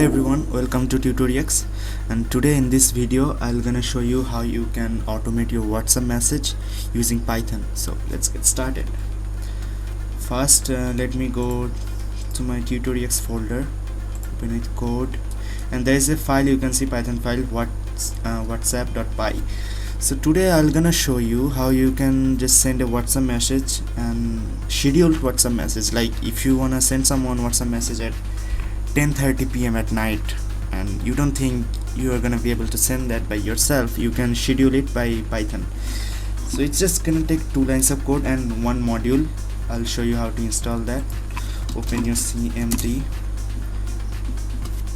everyone, welcome to TUTORIEX, and today in this video I'll gonna show you how you can automate your WhatsApp message using Python. So let's get started. First let me go to my TUTORIEX folder, open with code, and there is a file, you can see Python file whatsapp.py. So today I'll gonna show you how you can just send a WhatsApp message and scheduled WhatsApp message. Like if you wanna send someone WhatsApp message at 10:30 p.m. at night and you don't think you are gonna be able to send that by yourself, you can schedule it by Python. So it's just gonna take 2 lines of code and 1 module. I'll show you how to install that. Open your cmd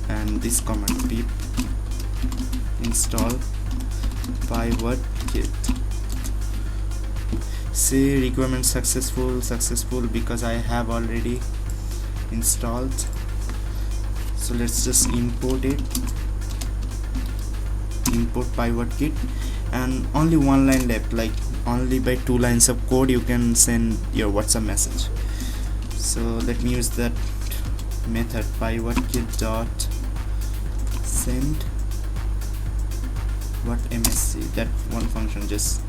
and this command pip install pivot kit. See requirement successful because I have already installed. So let's just import it, import pivot kit, and only 1 line left, like only by 2 lines of code you can send your WhatsApp message. So let me use that method, pivot kit dot send what msg, that one function, just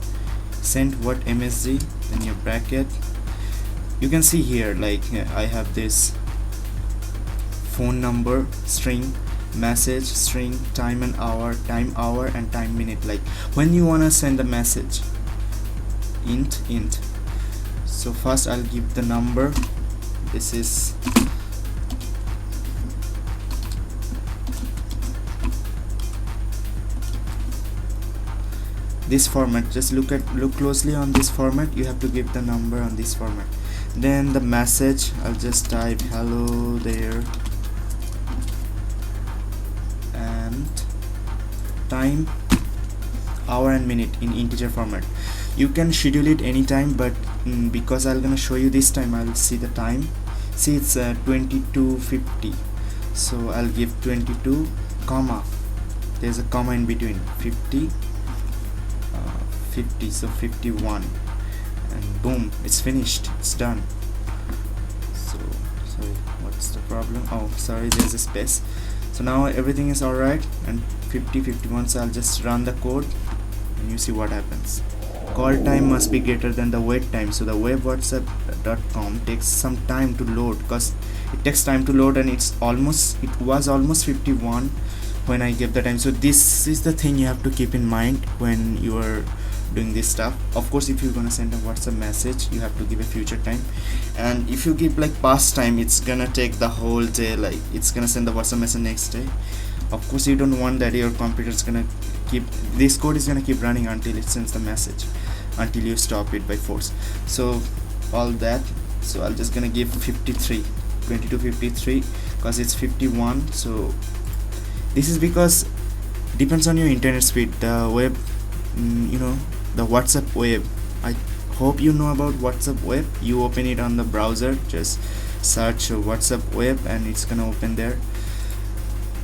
send what msg, then your bracket. You can see here, like I have this phone number string, message string, time and hour, time hour, and time minute. Like when you wanna send a message, int. So first I'll give the number. This is this format. Just look closely on this format. You have to give the number on this format. Then the message, I'll just type hello there, and time, hour and minute in integer format. You can schedule it anytime, but because I'm gonna show you this time, I'll see the time. See, it's 22:50, so I'll give 22 comma, there's a comma in between, 50 so 51, and boom, it's finished, it's done. So sorry, what's the problem? Oh sorry, there's a space. So now everything is alright, and 51. So I'll just run the code and you see what happens. Call time must be greater than the wait time. So the web whatsapp.com takes some time to load, because it takes time to load, and it was almost 51 when I gave the time. So this is the thing you have to keep in mind when you are doing this stuff. Of course, if you're gonna send a WhatsApp message, you have to give a future time, and if you give like past time, it's gonna take the whole day. Like it's gonna send the WhatsApp message next day. Of course, you don't want that. Your computer's gonna keep, this code is gonna keep running until it sends the message, until you stop it by force. So all that, so I'll just gonna give 23, 22:53, because it's 51. So this is because depends on your internet speed. The web, the WhatsApp web, I hope you know about WhatsApp web. You open it on the browser, just search WhatsApp web and it's gonna open there,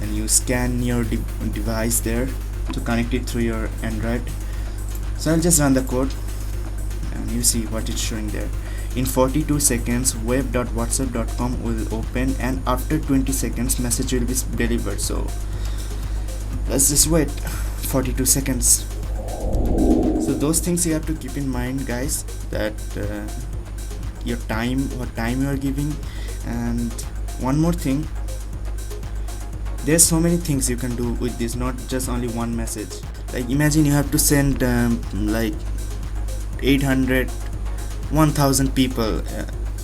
and you scan your device there to connect it through your Android. So I'll just run the code and you see what it's showing there. In 42 seconds web.whatsapp.com will open, and after 20 seconds message will be delivered. So let's just wait 42 seconds. So those things you have to keep in mind, guys, that your time, what time you are giving. And one more thing, there's so many things you can do with this, not just only one message. Like imagine you have to send like 800 1000 people,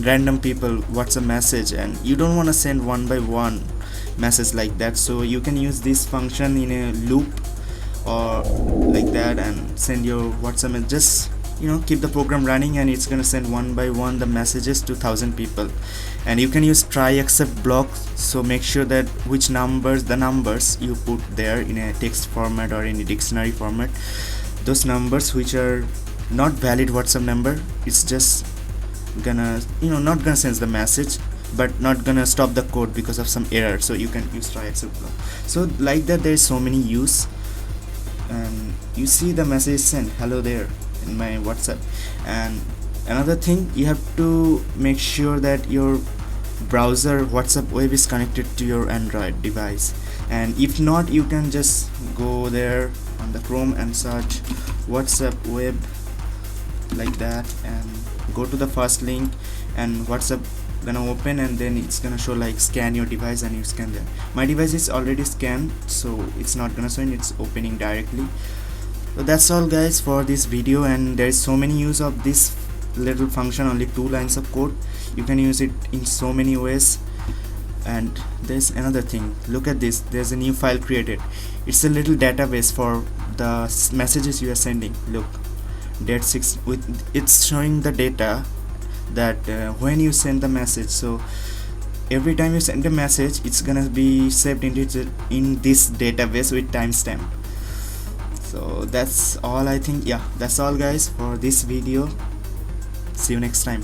random people, WhatsApp message, and you don't want to send one by one message like that. So you can use this function in a loop or like that and send your WhatsApp message. Just keep the program running, and it's gonna send one by one the messages to 1000 people. And you can use try except block. So make sure that the numbers you put there in a text format or in a dictionary format, those numbers which are not valid WhatsApp number, it's just gonna not gonna send the message, but not gonna stop the code because of some error. So you can use try except block. So like that, there's so many use. And you see the message sent hello there in my WhatsApp. And another thing, you have to make sure that your browser WhatsApp web is connected to your Android device. And if not, you can just go there on the Chrome and search WhatsApp web like that, and go to the first link, and WhatsApp gonna open, and then it's gonna show like scan your device, and you scan there. My device is already scanned, so it's not gonna show, and it's opening directly. So that's all guys for this video, and there is so many use of this little function, only 2 lines of code. You can use it in so many ways. And there's another thing, look at this, there's a new file created. It's a little database for the messages you are sending. Look, date 6 with it's showing the data that when you send the message. So every time you send a message, it's gonna be saved in this database with timestamp. So that's all, I think. Yeah, that's all guys for this video. See you next time.